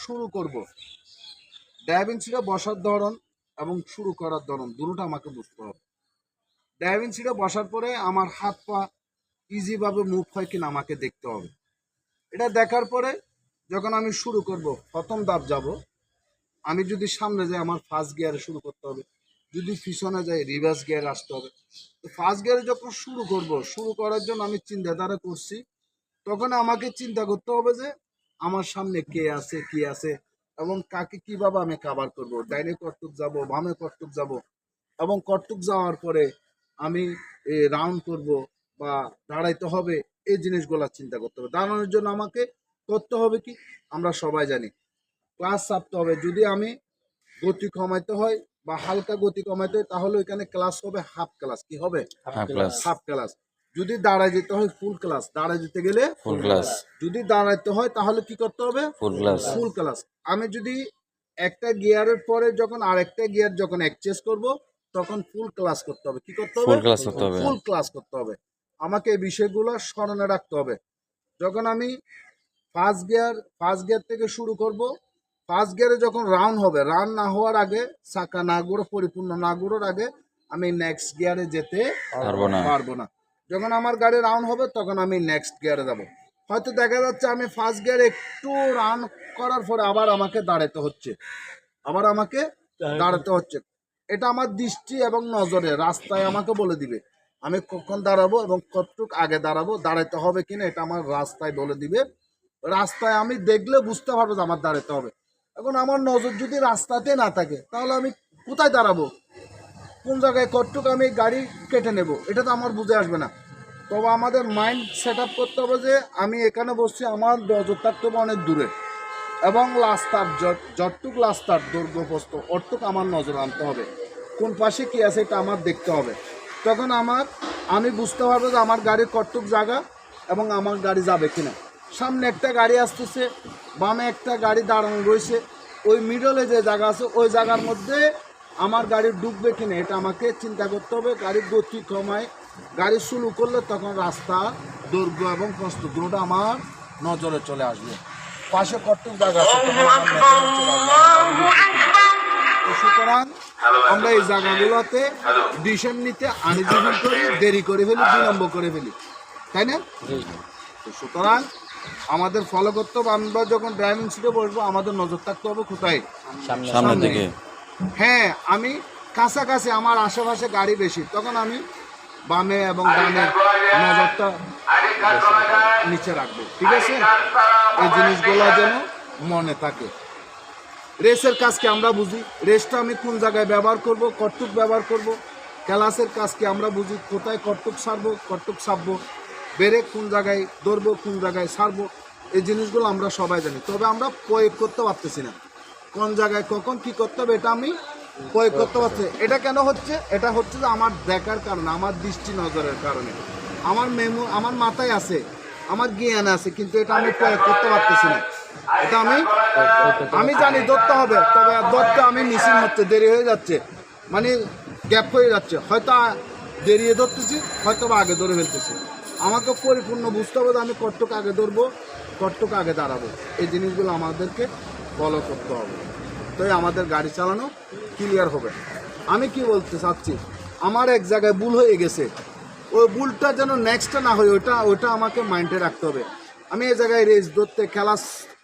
শুরু করব, ড্রাইভিং সিটে বসার ধরন এবং শুরু করার ধরন দুটোটা আমাকে বুঝতে হবে। ড্রাইভিং সিটে বসার পরে আমার হাত পা ইজিভাবে মুভ হয় কিনা আমাকে দেখতে হবে। এটা দেখার পরে যখন আমি শুরু করব, প্রথম ধাপ যাব, আমি যদি সামনে যাই আমার ফার্স্ট গিয়ারে শুরু করতে হবে, যদি পিছনে যাই রিভার্স গিয়ারে আসতে হবে। তো ফার্স্ট গিয়ারে যখন শুরু করব, শুরু করার জন্য আমি চিন্তাধারা করছি, তখন আমাকে চিন্তা করতে হবে যে আমার সামনে কে আছে কি আছে এবং কাকে কিভাবে আমি কাভার করব, ডাইনে কটুক যাব, বামে কটুক যাব, এবং কটুক যাওয়ার পরে আমি রাউন্ড করব বা দাঁড়াইতে হবে, এই জিনিসগুলো চিন্তা করতে হবে। দাঁড়ানোর জন্য আমাকে করতে হবে কি, আমরা সবাই জানি, ক্লাস চাপতে হবে। যদি আমি গতি কমাইতে হয় বা হালকা গতি কমাইতে হয়, তাহলে ওইখানে ক্লাস হবে হাফ ক্লাস। কি হবে? Half class. যদি দাঁড়ায় যেতে হয় ফুল ক্লাস, দাঁড়ায় যেতে গেলে ফুল ক্লাস। যদি দাঁড়াইতে হয় তাহলে কি করতে হবে? ফুল ক্লাস। ফুল ক্লাস। আমি যদি একটা গিয়ারের পরে যখন আরেকটা গিয়ার যখন এক্সচেঞ্জ করব, তখন ফুল ক্লাস করতে হবে। কি করতে হবে? ফুল ক্লাস করতে হবে। ফুল ক্লাস করতে হবে। আমাকে এই বিষয়গুলো স্মরণে রাখতে হবে। যখন আমি ফার্স্ট গিয়ার থেকে শুরু করব, ফার্স্ট গিয়ারে যখন রাউন্ড হবে, রাউন্ড না হওয়ার আগে, চাকা না ঘুরে পরিপূর্ণ না ঘুরার আগে আমি নেক্সট গিয়ারে যেতে পারবো না। যখন আমার গাড়ি রাউন্ড হবে তখন আমি নেক্সট গিয়ারে যাব। হয়তো দেখা যাচ্ছে আমি ফার্স্ট গিয়ারে একটু রান করার পরে আবার আমাকে দাঁড়াতে হচ্ছে, এটা আমার দৃষ্টি এবং নজরে রাস্তায় আমাকে বলে দিবে আমি কখন দাঁড়াবো এবং কতটুক আগে দাঁড়াবো, দাঁড়াতে হবে কিনা এটা আমার রাস্তায় বলে দিবে। রাস্তায় আমি দেখলে বুঝতে পারবো যে আমার দাঁড়াতে হবে। এখন আমার নজর যদি রাস্তাতে না থাকে তাহলে আমি কোথায় দাঁড়াবো, কোন জায়গায় কতটুক আমি গাড়ি কেটে নেব, এটা তো আমার বুঝে আসবে না। তবে আমাদের মাইন্ড সেট আপ করতে হবে যে আমি এখানে বসছি, আমার নজর থাকতে হবে অনেক দূরে, এবং রাস্তার যতটুক রাস্তার দৈর্ঘ্য প্রস্থ অতটুক আমার নজর আনতে হবে, কোন পাশে কি আছে এটা আমার দেখতে হবে। তখন আমি বুঝতে পারবো যে আমার গাড়ির কতটুক জায়গা এবং আমার গাড়ি যাবে কিনা। সামনে একটা গাড়ি আসতেছে, বামে একটা গাড়ি দাঁড়ানো রয়েছে, ওই মিডলে যে জায়গা আছে ওই জায়গার মধ্যে আমার গাড়ি ডুববে কিনা এটা আমাকে চিন্তা করতে হবে। গাড়ির গতি কমায় গাড়ি শুরু করলে তখন রাস্তা দৈর্ঘ্য এবং প্রস্থ দুটোটা আমার নজরে চলে আসবে। পাশে কতটুক জায়গা আছে তখন আমার নজরে চলে আসবে। তো সুতরাং আমরা এই জায়গাগুলোতে ডিসিশন নিতে আনডিসিশন করি, দেরি করে ফেলি, বিলম্ব করে ফেলি, তাই না? তো সুতরাং আমাদের ফলো করতে হবে, আমরা যখন ড্রাইভিং সিটে বসবো আমাদের নজর থাকতে হবে কোথায়? সামনের দিকে। হ্যাঁ, আমি কাছাকাছি আমার আশেপাশে গাড়ি বেশি, তখন আমি বামে এবং ডানে নজরটা নিচে রাখবো। ঠিক আছে? এই জিনিসগুলো যেন মনে থাকে। রেসের কাজকে আমরা বুঝি, রেসটা আমি কোন জায়গায় ব্যবহার করব, কতটুক ব্যবহার করব। ক্লাসের কাজকে আমরা বুঝি, কোথায় কতটুক ছাড়বো, কতটুক ছাড়বো, ব্রেক কোন জায়গায় ধরবো, কোন জায়গায় ছাড়বো, এই জিনিসগুলো আমরা সবাই জানি। তবে আমরা প্রয়োগ করতে পারতেছি না, কোন জায়গায় কখন কি করতে হবে এটা আমি প্রয়োগ করতে পারছি। এটা কেন হচ্ছে? এটা হচ্ছে যে আমার দেখার কারণে, আমার দৃষ্টি নজরের কারণে। আমার মাথায় আছে, আমার জ্ঞান আছে, কিন্তু এটা আমি প্রয়োগ করতে পারতেছি না। এটা আমি জানি ধরতে হবে, তবে ধরতে আমি মিসিং হচ্ছে, দেরি হয়ে যাচ্ছে, মানে গ্যাপ হয়ে যাচ্ছে। হয়তো দেরিয়ে ধরতেছি, হয়তো বা আগে ধরে ফেলতেছি। আমাকে পরিপূর্ণ বুঝতে হবে যে আমি কতটুক আগে ধরবো, কতটুক আগে দাঁড়াবো। এই জিনিসগুলো আমাদেরকে ফলো করতে হবে, তাই আমাদের গাড়ি চালানো ক্লিয়ার হবে। আমি কি বলতে চাচ্ছি, আমার এক জায়গায় ভুল হয়ে গেছে, ওই ভুলটা যেন নেক্সটটা না হয় ওটা আমাকে মাইন্ডে রাখতে হবে। আমি এই জায়গায় রেস ধরতে,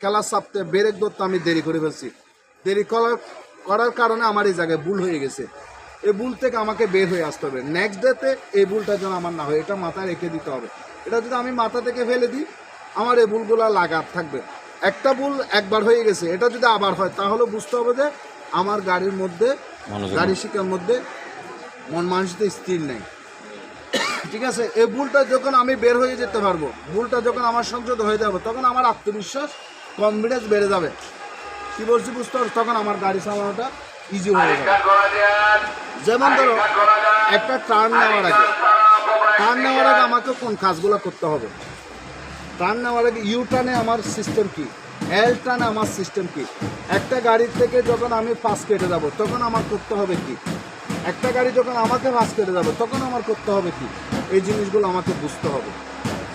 খেলা চাপতে, ব্রেক ধরতে আমি দেরি করে ফেলছি। দেরি করার কারণে আমার এই জায়গায় ভুল হয়ে গেছে। এই ভুল থেকে আমাকে বের হয়ে আসতে হবে। নেক্সট ডেতে এই ভুলটা যেন আমার না হয়, এটা মাথায় রেখে দিতে হবে। এটা যদি আমি মাথা থেকে ফেলে দিই, আমার এই ভুলগুলো লাগার থাকবে। একটা ভুল একবার হয়ে গেছে, এটা যদি আবার হয় তাহলে বুঝতে হবে যে আমার গাড়ির মধ্যে, গাড়ি শিক্ষার মধ্যে মন মানসিকতা স্থির নেই। ঠিক আছে? এই ভুলটা যখন আমি বের হয়ে যেতে পারবো, ভুলটা যখন আমার সংযত হয়ে যাবে, তখন আমার আত্মবিশ্বাস, কনফিডেন্স বেড়ে যাবে। কি বলছি বুঝতে পারছো? তখন আমার গাড়ি চালানোটা ইজি হয়ে যাবে। যেমন ধরো একটা টার্ন নেওয়ার আগে আমাকে কোন কাজগুলো করতে হবে? টার্ন নেওয়ার আগে ইউ টার্নে আমার সিস্টেম কি, এল টার্নে আমার সিস্টেম কি, একটা গাড়ির থেকে যখন আমি পাশ কেটে যাব তখন আমার করতে হবে কি, একটা গাড়ি যখন আমাকে পাশ কেটে যাবে তখন আমার করতে হবে কি, এই জিনিসগুলো আমাকে বুঝতে হবে।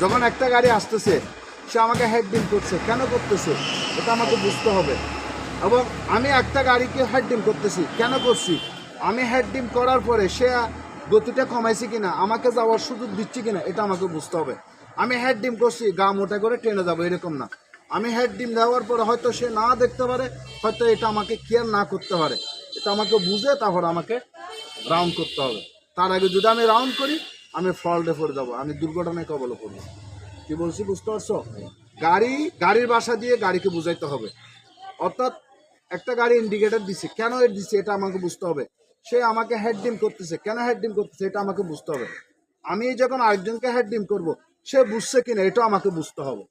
যখন একটা গাড়ি আসতেছে সে আমাকে হেড ডিম করছে, কেন করতেছে এটা আমাকে বুঝতে হবে। এবং আমি একটা গাড়িকে হেড ডিম করতেছি, কেন করছি, আমি হেড ডিম করার পরে সে গতিটা কমাইছে কিনা, আমাকে যাওয়ার সুযোগ দিচ্ছে কিনা, এটা আমাকে বুঝতে হবে। আমি হেড ডিম করছি গা মোটা করে ট্রেনে যাবো এরকম না। আমি হেড ডিম দেওয়ার পরে হয়তো সে না দেখতে পারে, হয়তো এটা আমাকে কেয়ার না করতে পারে, এটা আমাকে বুঝে তারপর আমাকে রাউন্ড করতে হবে। তার আগে যদি আমি রাউন্ড করি আমি ফল্টে পড়ে যাবো, আমি দুর্ঘটনায় কবলে পড়বো। কি বলছি বুঝতে পারছো? গাড়ির বাসা দিয়ে গাড়িকে বুঝাইতে হবে। অর্থাৎ একটা গাড়ি ইন্ডিকেটর দিছে, কেন এর দিছে এটা আমাকে বুঝতে হবে। সে আমাকে হেড ডিম করতেছে, কেন হেড ডিম করতেছে এটা আমাকে বুঝতে হবে। আমি যখন আরেকজনকে হেড ডিম করব, সে বুঝছে কিনা এটা আমাকে বুঝতে হবে।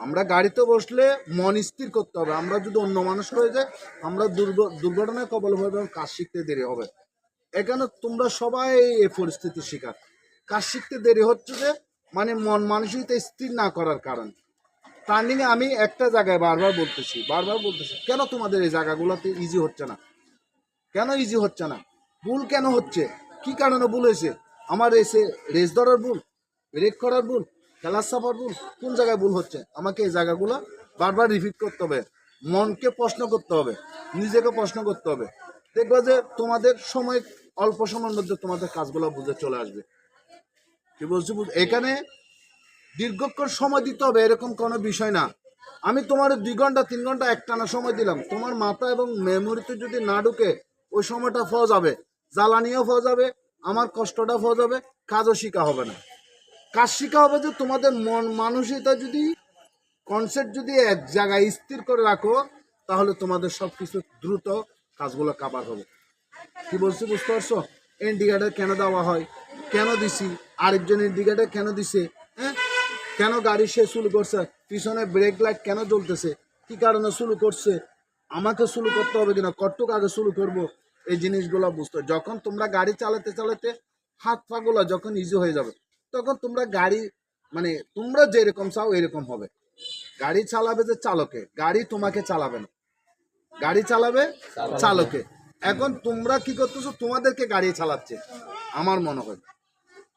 আমরা গাড়িতে বসলে মন স্থির করতে হবে। আমরা যদি অন্য মানুষ হয়ে যাই আমরা দুর্ঘটনায় কবল হয়ে যাবো, কাজ শিখতে দেরি হবে। এখানে তোমরা সবাই এই পরিস্থিতির শিকার। কাজ শিখতে দেরি হচ্ছে যে মানে মন মানসিকতা স্থির না করার কারণে। টার্নিংয়ে আমি একটা জায়গায় বারবার বলতেছি কেন তোমাদের এই জায়গাগুলোতে ইজি হচ্ছে না, কেন ইজি হচ্ছে না, ভুল কেন হচ্ছে, কি কারণে ভুল হয়েছে। আমার রেস ধরার ভুল, ব্রেক করার ভুল, খেলার চাপার ভুল, কোন জায়গায় ভুল হচ্ছে আমাকে এই জায়গাগুলো বারবার রিপিট করতে হবে। মনকে প্রশ্ন করতে হবে, নিজেকে প্রশ্ন করতে হবে। দেখবা যে তোমাদের সময় অল্প সময়ের মধ্যে তোমাদের কাজগুলো বুঝে চলে আসবে। কি বলছি এখানে দীর্ঘক্ষণ সময় দিতে হবে এরকম কোনো বিষয় না। আমি তোমার 2 ঘন্টা 3 ঘন্টা একটানা সময় দিলাম, তোমার মাথা এবং মেমোরিতে যদি না ঢুকে ওই সময়টা ফল যাবে, জ্বালানিও ফল যাবে, আমার কষ্টটা ফল যাবে, কাজও শিখা হবে না। কাজ শিখা হবে যে তোমাদের মন মানসিকতা যদি কনসেপ্ট যদি এক জায়গায় স্থির করে রাখো, তাহলে তোমাদের সব কিছু দ্রুত কাজগুলো কাভার হবে। কি বলছি বুঝতে পারছো? ইন্ডিকেটার কেন দেওয়া হয়, কেন দিছি, আরেকজন ইন্ডিকেটার কেন দিছে, হ্যাঁ, কেন গাড়ি সে শুরু করছে, পিছনে ব্রেক লাইট কেন জ্বলতেছে, কি কারণে শুরু করছে, আমাকে শুরু করতে হবে কিনা, কতটুক আগে শুরু করব, এই জিনিসগুলো বুঝতে। যখন তোমরা গাড়ি চালাতে চালাতে হাত পাগুলো যখন ইজি হয়ে যাবে, তখন তোমরা গাড়ি মানে তোমরা যেরকম চাও এরকম হবে। গাড়ি চালাবে যে চালকে, গাড়ি তোমাকে চালাবে না, গাড়ি চালাবে চালকে। এখন তোমরা কি করতেছো, তোমাদেরকে গাড়ি চালাচ্ছে আমার মনে হয়।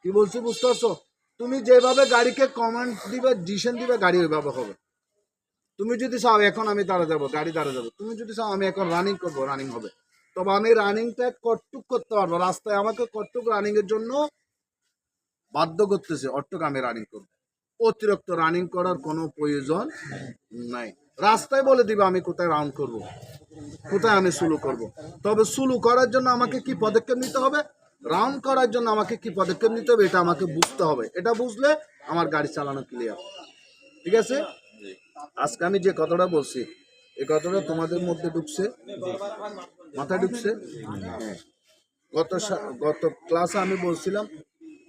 কি বলছি বুঝতে পারছো? তুমি যেভাবে গাড়িকে কমান্ড দিবে, ডিসিশন দিবে, গাড়ি ওইভাবে হবে। তুমি যদি চাও এখন আমি দাঁড়া যাবো, গাড়ি দাঁড়া যাবো। তুমি যদি চাও আমি এখন রানিং করবো, রানিং হবে। তবে আমি রানিংটা কতটুক করতে পারবো, রাস্তায় আমাকে কতটুক রানিং এর জন্য বাধ্য করতেছে, অটুক আমি রানিং করবো। অতিরিক্ত রানিং করার কোনো প্রয়োজন নাই। রাস্তায় বলে দিবে আমি কোথায় রাউন্ড করব, কোথায় আমি শুরু করব। তবে শুরু করার জন্য আমাকে কি পদক্ষেপ নিতে হবে, রাউন্ড করার জন্য আমাকে কি পদক্ষেপ নিতে হবে, এটা আমাকে বুঝতে হবে। এটা বুঝলে আমার গাড়ি চালানো ক্লিয়ার। ঠিক আছে? আজকে আমি যে কথাটা বলছি এই কথাটা তোমাদের মধ্যে ঢুকছে, মাথায় ঢুকছে। হ্যাঁ, গত ক্লাসে আমি বলছিলাম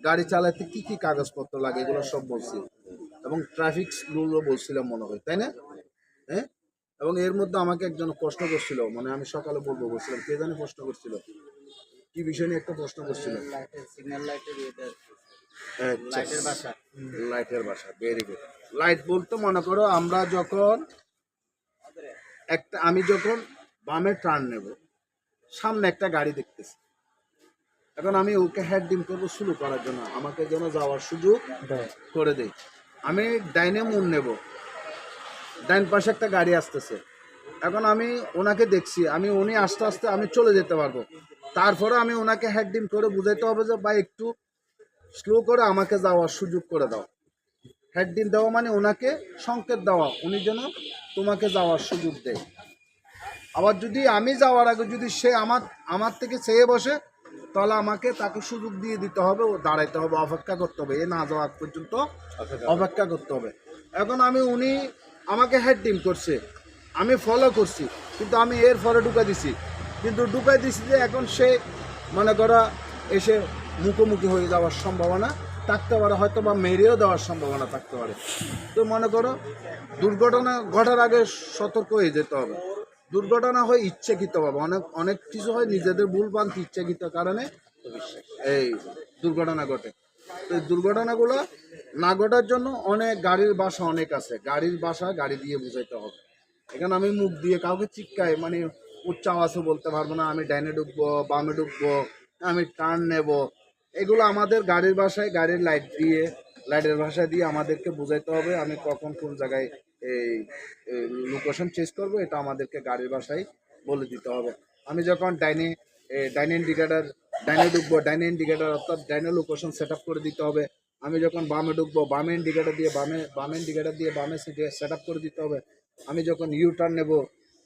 গাড়ি চালাতে কি কি কাগজপত্র লাগে এগুলো সব বলছি, এবং ট্রাফিক রুলও বলছিলাম মনে হয়, তাই না? হ্যাঁ, এবং এর মধ্যে আমাকে একজন প্রশ্ন করছিল, মানে আমি সকালে বলবো বলছিলাম, কে জানি প্রশ্ন করছিল, কি বিষয় নিয়ে একটা প্রশ্ন করছিল। লাইটের বাসা, ভেরি গুড। লাইট বলতে মনে করো আমরা যখন আমি যখন বামে টার্ন নেব, সামনে একটা গাড়ি দেখতেছি, এখন আমি ওকে হেড ডিম করবো শুরু করার জন্য, আমাকে যেন যাওয়ার সুযোগ করে দেয়। আমি ডাইনে মুন নেব, ডাইন পাশে একটা গাড়ি আসতেছে, এখন আমি ওনাকে দেখছি, উনি আস্তে আস্তে আমি চলে যেতে পারবো। তারপরে আমি ওনাকে হেড ডিম করে বুঝাইতে হবে যে ভাই একটু স্লো করে আমাকে যাওয়ার সুযোগ করে দাও। হেড ডিম দেওয়া মানে ওনাকে সংকেত দেওয়া, উনি যেন তোমাকে যাওয়ার সুযোগ দেয়। আবার যদি আমি যাওয়ার আগে যদি সে আমার থেকে চেয়ে বসে, তাহলে আমাকে তাকে সুযোগ দিয়ে দিতে হবে, ও দাঁড়াইতে হবে, অপেক্ষা করতে হবে, এ না যাওয়ার পর্যন্ত অপেক্ষা করতে হবে। এখন উনি আমাকে হেড ডিম করছে, আমি ফলো করছি, কিন্তু আমি এর ফলে ঢুকাই দিছি, যে এখন সে মনে করা এসে মুখোমুখি হয়ে যাওয়ার সম্ভাবনা থাকতে পারে, হয়তো বা মেরেও দেওয়ার সম্ভাবনা থাকতে পারে। তো মনে করো দুর্ঘটনা ঘটার আগে সতর্ক হয়ে যেতে হবে। দুর্ঘটনা হয় ইচ্ছাকৃতভাবে, অনেক কিছু হয় নিজেদের ভুল ভ্রান্তি ইচ্ছাকৃত কারণে এই দুর্ঘটনা ঘটে। তো এই দুর্ঘটনাগুলো না ঘটার জন্য অনেক গাড়ির বাসা অনেক আছে, গাড়ির বাসা গাড়ি দিয়ে বুঝাইতে হবে। এখানে আমি মুখ দিয়ে কাউকে চিৎকায় মানে উচ্চ আওয়াজে বলতে পারবো না আমি ডাইনে ঢুকবো, বামে ঢুকবো, আমি টার্ন নেব, এগুলো আমাদের গাড়ির বাসায় গাড়ির লাইট দিয়ে লাইটের ভাষা দিয়ে আমাদেরকে বোঝাইতে হবে আমি কখন কোন জায়গায় এই লোকেশন চেঞ্জ করবো, এটা আমাদেরকে গাড়ির ভাষায় বলে দিতে হবে। আমি যখন ডাইনে ইন্ডিকেটার ডাইনে ঢুকবো, ডাইনে ইন্ডিকেটার অর্থাৎ ডাইনে লোকেশন সেট আপ করে দিতে হবে। আমি যখন বামে ঢুকবো, বামে ইন্ডিকেটার দিয়ে বামে ইন্ডিকেটার দিয়ে বামে সেট আপ করে দিতে হবে। আমি যখন ইউ টার্ন নেবো,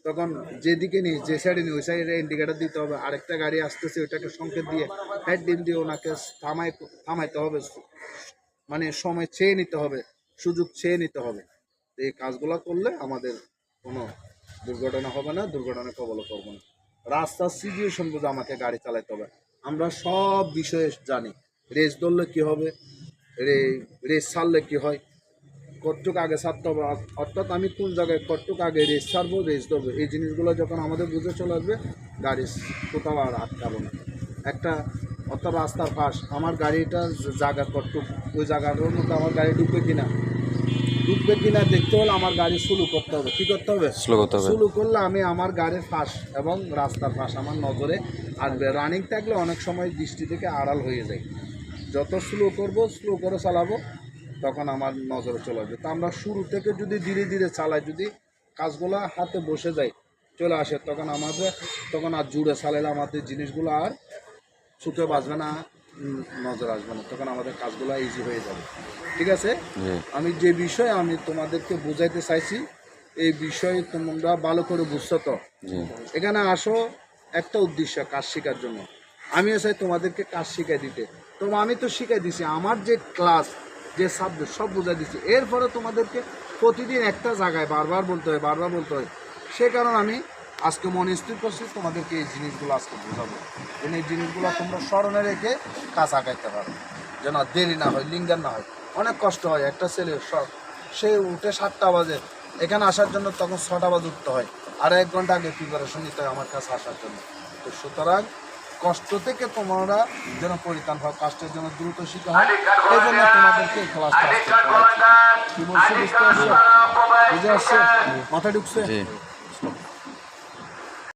তখন যেদিকে নিই, যে সাইডে নিই, ওই সাইডে ইন্ডিকেটার দিতে হবে। আরেকটা গাড়ি আসতেছে, ওইটাকে সংকেত দিয়ে হেড ডিম দিয়ে ওনাকে থামাইতে হবে, মানে সময় চেয়ে নিতে হবে, সুযোগ চেয়ে নিতে হবে। তো এই কাজগুলো করলে আমাদের কোনো দুর্ঘটনা হবে না, দুর্ঘটনা কবলে করবো না। রাস্তার সিচুয়েশন বুঝে আমাকে গাড়ি চালাতে হবে। আমরা সব বিষয়ে জানি, রেস ধরলে কী হবে, রেস ছাড়লে কী হয়, কতটুক আগে ছাড়তে হবে, অর্থাৎ আমি কোন জায়গায় কতটুক আগে রেস ছাড়বো, রেস ধরবো, এই জিনিসগুলো যখন আমাদের বুঝে চলে আসবে, গাড়ি কোথাও আর আটকাবো না। একটা অর্থাৎ রাস্তার পাশ, আমার গাড়িটা জায়গা কতটুক, ওই জায়গাটার মধ্যে আমার গাড়ি ঢুকবে কিনা দেখতে হলে আমার গাড়ি স্লো করতে হবে। কী করতে হবে? স্লো করতে হবে। স্লো করলে আমি আমার গাড়ির পাশ এবং রাস্তার পাশ আমার নজরে আসবে। রানিং থাকলে অনেক সময় দৃষ্টি থেকে আড়াল হয়ে যায়। যত স্লো করবো, স্লো করে চালাবো, তখন আমার নজরে চলে আসবে। তো আমরা শুরু থেকে যদি ধীরে ধীরে চালাই, যদি কাজগুলো হাতে বসে যায়, চলে আসে, তখন আর জুড়ে চালাইলে আমাদের জিনিসগুলো আর চোখে বাজবে না, নজর আসবে না, তখন আমাদের কাজগুলো ইজি হয়ে যাবে। ঠিক আছে? জি। আমি যে বিষয় আমি তোমাদেরকে বোঝাইতে চাইছি, এই বিষয়ে তোমরা ভালো করে বুঝছো তো? জি। এখানে আসো একটা উদ্দেশ্য, কাজ শেখার জন্য। আমিও চাই তোমাদেরকে কাজ শিখাই দিতে। তো আমি তো শিখাই দিছি, আমার যে ক্লাস, যে সাবজেক্ট সব বোঝাই দিচ্ছি। এরপরে তোমাদেরকে প্রতিদিন একটা জায়গায় বারবার বলতে হয়। সে কারণে আমি আজকে মনে স্থির করছি তোমাদেরকে এই জিনিসগুলো আজকে বোঝাবো, যেন এই জিনিসগুলো তোমরা স্মরণে রেখে কাজ আগাইতে পারো, যেন দেরি না হয়, লিঙ্গার না হয়। অনেক কষ্ট হয়, একটা ছেলে সে উঠে 7টা বাজে এখানে আসার জন্য, তখন 6টা বাজে উঠতে হয়, আর 1 ঘন্টা আগে প্রিপারেশন নিতে হয় আমার কাছে আসার জন্য। তো সুতরাং কষ্ট থেকে তোমরা যেন পরিত্রাণ হও, কাজটার জন্য দ্রুত শিখা হয়, এই জন্য তোমাদেরকে এই ক্লাসটা আজকে করাচ্ছি। কি বলছি বুঝতে পারছো? বুঝে আসছে? মাথা ঢুকছে? জি।